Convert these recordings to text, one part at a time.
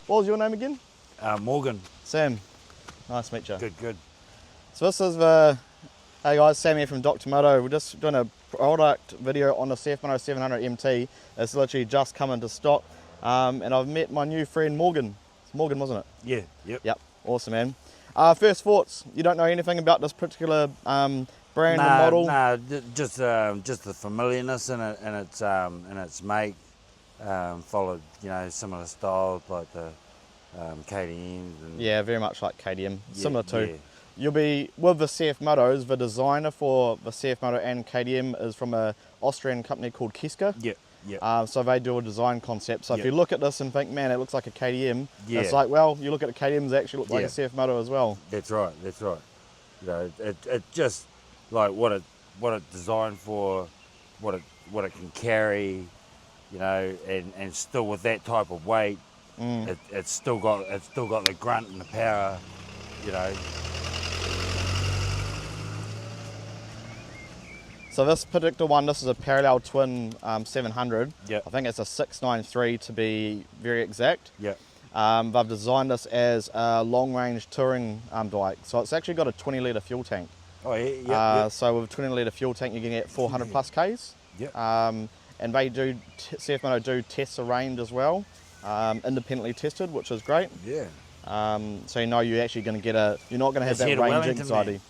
What was your name again? Morgan. Sam. Nice to meet you. Good. So this is the, hey guys, Sam here from CFMOTO. We're just doing a product video on the CFMOTO 700 MT. It's literally just come into stock. And I've met my new friend Morgan. It's Morgan, wasn't it? Yeah, Yep, awesome man. First thoughts, you don't know anything about this particular brand and model? Nah, just the familiarness in it and its make. Followed, similar styles like the KDMs. And Yeah, very much like KDM, yeah, similar to. yeah. You'll be, with the CFMOTOs, the designer for the CFMOTO and KDM is from an Austrian company called Kiska. Yeah. So they do a design concept. So if Yeah. you look at this and think, man, it looks like a KDM, Yeah. it's like, well, you look at the KDMs, they actually look like a Yeah. CFMOTO as well. That's right. It just like what it designed for, what it can carry, and still with that type of weight, it's still got the grunt and the power, So this particular one, this is a parallel twin 700. Yeah. I think it's a 693 to be very exact. Yeah. They've designed this as a long-range touring bike. So it's actually got a 20-litre fuel tank. Oh yeah. So with a 20-litre fuel tank, you can get 400 plus Ks. Yeah. And they do, CFMOTO do test the range as well, independently tested, which is great. Yeah. So you know you're actually going to get you're not going to have It's that here to range Wellington, anxiety. man.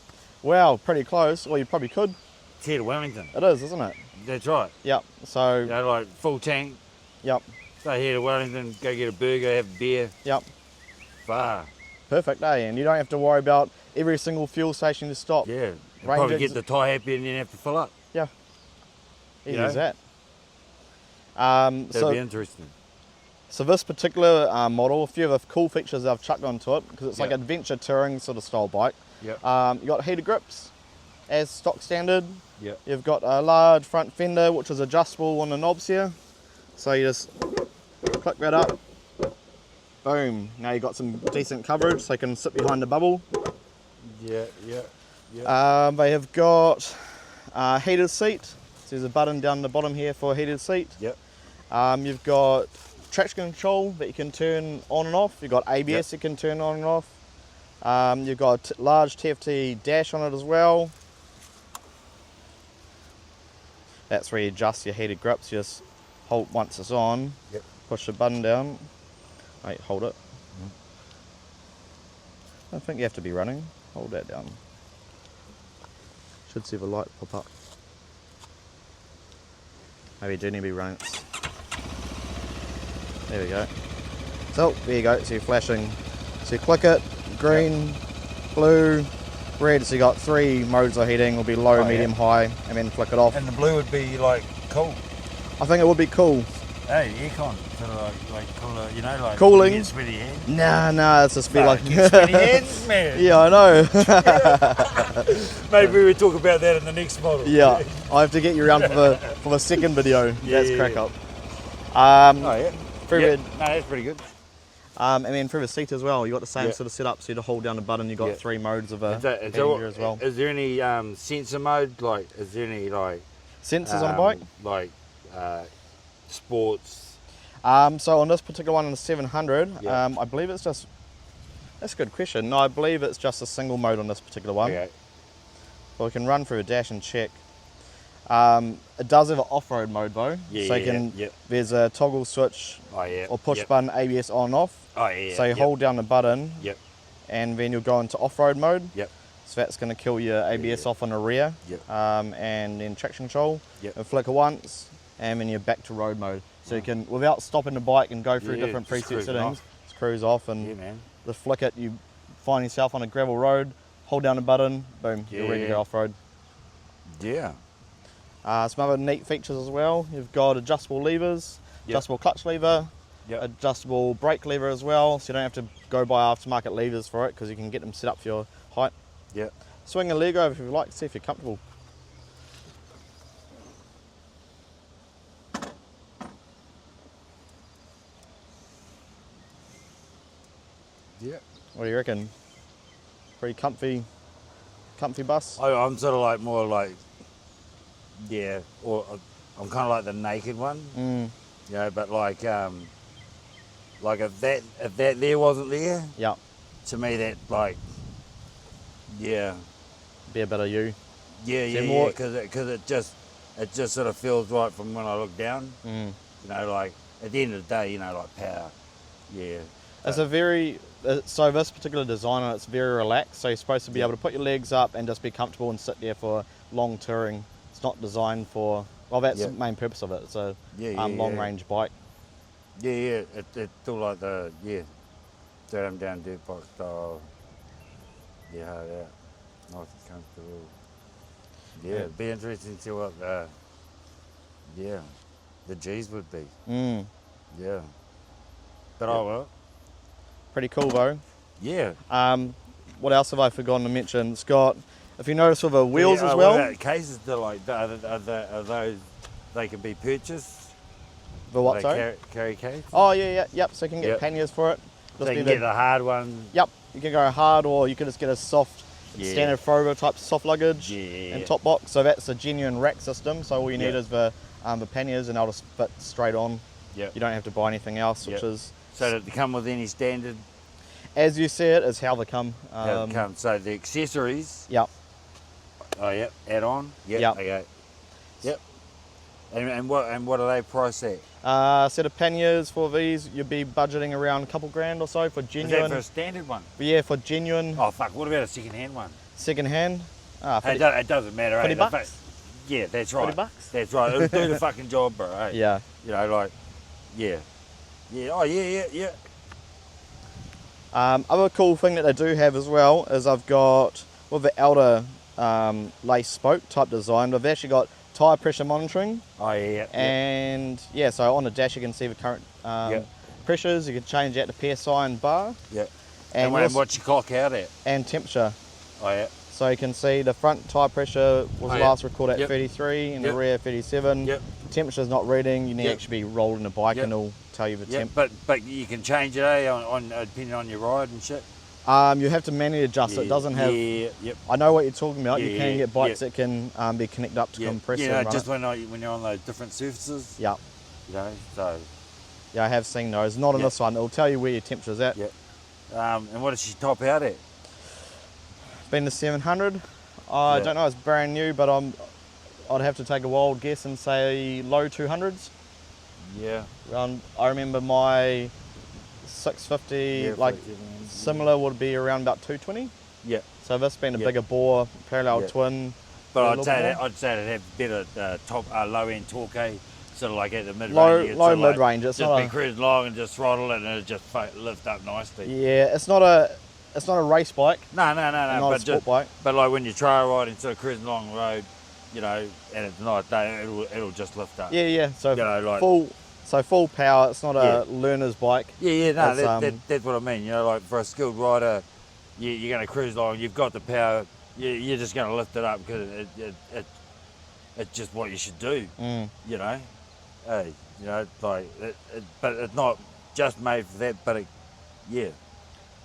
Well, pretty close. Well, you probably could. It's here to Wellington. It is, isn't it? That's right. Yep. So. Like full tank. Yep. Stay here to Wellington. Go get a burger, have a beer. Yep. Far. Perfect, eh? And you don't have to worry about every single fuel station you stop. Yeah. Probably get the tyre happy and then have to fill up. Yeah. Easy You know? as that. That'd be interesting. So this particular model, a few of the cool features I've chucked onto it, because it's like Yep. adventure touring sort of style bike. Yep. You got heated grips as stock standard. Yep. You've got a large front fender which is adjustable on the knobs here. So you just click that up. Boom. Now you've got some decent coverage so you can sit behind the bubble. Yeah. They have got a heated seat. So there's a button down the bottom here for a heated seat. Yep. You've got traction control that you can turn on and off. You've got ABS you can turn on and off. You've got a large TFT dash on it as well. That's where you adjust your heated grips. You just hold once it's on. Yep. Push the button down. Wait, hold it. I don't think you have to be running. Hold that down. Should see the light pop up. Maybe you do need to be running. There we go. So there you go. So you're flashing. So you click it. Green, blue, red. So you got 3 modes of heating. Will be low, medium, high, and then flick it off. And the blue would be like cool. I think it would be cool. Hey, aircon. Sort of like cooler, like Cooling? Get sweaty hands. Nah. It's just be like. Get sweaty hands, man. Yeah, I know. Maybe we would talk about that in the next model. Yeah, I have to get you around for the second video. That's Yeah. crack up. Oh yeah. Through No, that's pretty good. and then through the seat as well, you got the same Yeah. sort of setup. So you to hold down the button, you got Yeah. 3 modes of Is that- here as well. Is there any sensor mode? Like, is there any like Sensors on a bike. Like sports? So on this particular one, on the 700, Yeah. I believe it's just. That's a good question. No, I believe it's just a single mode on this particular one. Okay. Well, we can run through a dash and check. It does have an off-road mode though. Yeah, so you can. yeah. There's a toggle switch Oh yeah. or push Yep. button ABS on off. Oh yeah. So you hold down the button. Yep. And then you'll go into off-road mode. Yep. So that's going to kill your ABS off on the rear. Yep. And then traction control. Yep. And flicker once, and then you're back to road mode. So you can, without stopping the bike and go through Yeah, different just preset cruising settings, off. just cruise off and Yeah, man. the flick it, you find yourself on a gravel road, hold down the button, boom, you're ready to Yeah. go off-road. Yeah. Some other neat features as well. You've got adjustable levers, Yep. adjustable clutch lever, Yep. adjustable brake lever as well, so you don't have to go buy aftermarket levers for it because you can get them set up for your height. Yep. Swing a leg over if you like, see if you're comfortable. Yeah. What do you reckon? Pretty comfy bus? I'm sort of like more like, or I'm kind of like the naked one, Mm. but like, Like if that there wasn't there, Yeah, to me that like, yeah, be a bit of you. yeah, more- because it just sort of feels right from when I look down. Mm. You know, like at the end of the day, you know, like power. Yeah. It's a very, so this particular designer, it's very relaxed. So you're supposed to be able to put your legs up and just be comfortable and sit there for long touring. It's not designed for, well, that's the main purpose of it. It's a long range bike. Yeah. It's still like the down dirt bike style. Yeah, nice and comfortable. Yeah, it'd be interesting to see what the G's would be. Mm. Yeah. But oh well. Pretty cool though. Yeah. What else have I forgotten to mention? It's got, if you notice with the wheels as What well. about cases? They're like, are those, they can be purchased? The what, sorry? Carry case? Oh yep. So you can get panniers for it. So you can get the hard one. Yep, you can go hard, or you can just get a soft, standard Frogo type soft luggage and top box. So that's a genuine rack system. So all you need is the panniers, and they'll just fit straight on. Yep. You don't have to buy anything else, which is. So that they come with any standard. As you see it, is how they come. How they come. So the accessories. Yep. Oh yep. Add on. Yep. Okay. Yep. And what are they priced at? Set of panniers for these, you'd be budgeting around a couple grand or so for genuine. Is that for a standard one? Yeah, for genuine. Oh fuck! What about a second-hand one? Second hand. Hey, it doesn't matter. 40 bucks. Yeah, that's right. 40 bucks. That's right. It'll do the fucking job, bro. Hey? Yeah. You know, like, yeah. Oh yeah. Other cool thing that they do have as well is I've got with the outer lace spoke type design. They've actually got tyre pressure monitoring. Oh yeah. And so on the dash you can see the current pressures. You can change that to PSI and bar. Yeah. And what's your clock out at? And temperature. Oh yeah. So you can see the front tyre pressure was last recorded at 33 and the rear 37. Yep. Temperature's not reading. You need to actually be rolling the bike and it'll tell you the temp. But you can change it on depending on your ride and shit. You have to manually adjust it. It doesn't have. I know what you're talking about. You can get bikes that can be connected up to compressor. Yeah, and just when you're on those different surfaces. Yeah. You know, so. Yeah, I have seen those. Not on this one. It'll tell you where your temperature's at. Yeah. And what does she top out at? Been to 700. I don't know. It's brand new, but I'd have to take a wild guess and say low 200s. Yeah. I remember my 650, similar would be around about 220. Yeah. So this being a bigger bore, parallel twin. But I'd say it'd have better low end torque, sort of like at the mid range. Low mid range. It's just be cruising along and just throttle it and it just lift up nicely. Yeah, it's not a race bike. No. Not a sport bike. But like when you're trail riding, sort of cruising along the road, you know, and it's a nice day, it'll just lift up. Yeah. So you know, like, full power. It's not a learner's bike. Yeah. No, that's what I mean. You know, like for a skilled rider, you're going to cruise along. You've got the power. You're just going to lift it up because it's just what you should do. You know, hey, you know, like, but it's not just made for that. But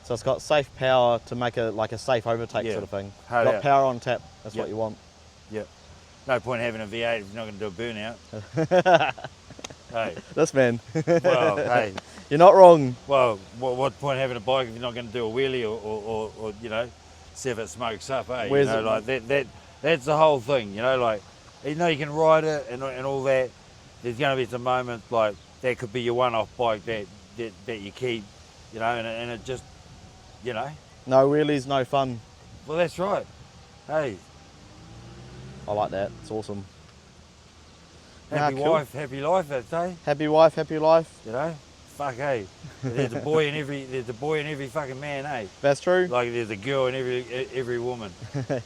So it's got safe power to make it like a safe overtake sort of thing. Got power on tap. That's what you want. Yeah. No point having a V8 if you're not going to do a burnout. Hey. This man. Well, hey. You're not wrong. Well, what point having a bike if you're not going to do a wheelie or you know, see if it smokes up, eh? You know, like that's the whole thing, you know, like, you know, you can ride it and all that. There's going to be some moments like that could be your one-off bike that you keep, you know, and it just, you know. No wheelies, no fun. Well, that's right. Hey. I like that. It's awesome. Happy wife, happy life, I'd say. Happy wife, happy life. You know, fuck, hey. There's a boy in every fucking man, eh? That's true. Like there's a girl in every woman.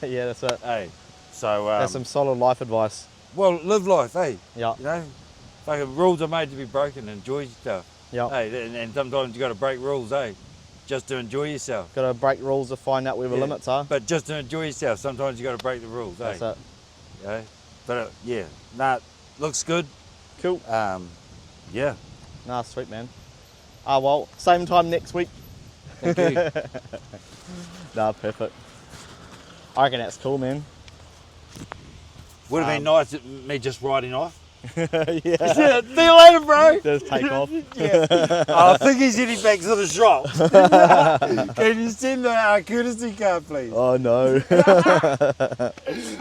Yeah, that's it. Hey, so that's some solid life advice. Well, live life, eh? Yeah. You know, fucking rules are made to be broken. Enjoy yourself. Yeah. Hey, and sometimes you got to break rules, eh? Just to enjoy yourself. Got to break rules to find out where the limits are. But just to enjoy yourself, sometimes you got to break the rules, That's eh? it. Yeah. But nah. Looks good. Cool. Yeah. Nah, sweet, man. Well, same time next week. Thank you. Nah, perfect. I reckon that's cool, man. Would have been nice me just riding off. Yeah, see you later, bro. Just take off. Yeah. I think he's heading back to the shop. Can you send the courtesy card, please? Oh no.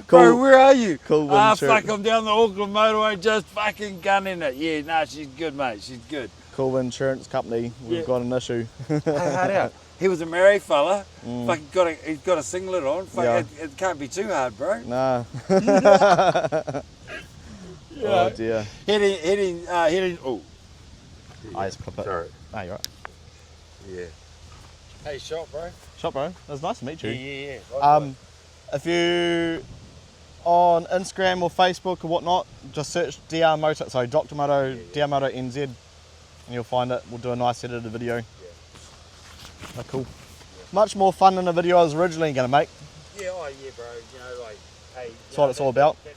Bro, where are you? Cool wind shirt. Fuck, I'm down the Auckland motorway just fucking gunning it. Yeah, nah, she's good, mate. She's good. Cool insurance company. We've got an issue. Hey, hard out. He was a married fella. Fucking he's got a singlet on. Fuck, Yeah. it can't be too hard, bro. Nah. Yeah. Oh dear. Heading. Oh. I just clip it. Sorry. Ah, you're right. Yeah. Hey, shot, bro. Shop, bro. It was nice to meet you. Yeah. If you on Instagram or Facebook or whatnot, just search CFMOTO, sorry, Dr. Moto, CFMOTO NZ, and you'll find it. We'll do a nice edited video. Oh, cool. Much more fun than the video I was originally going to make. Yeah, oh yeah, bro. You know, like, hey. That's what it's all about. That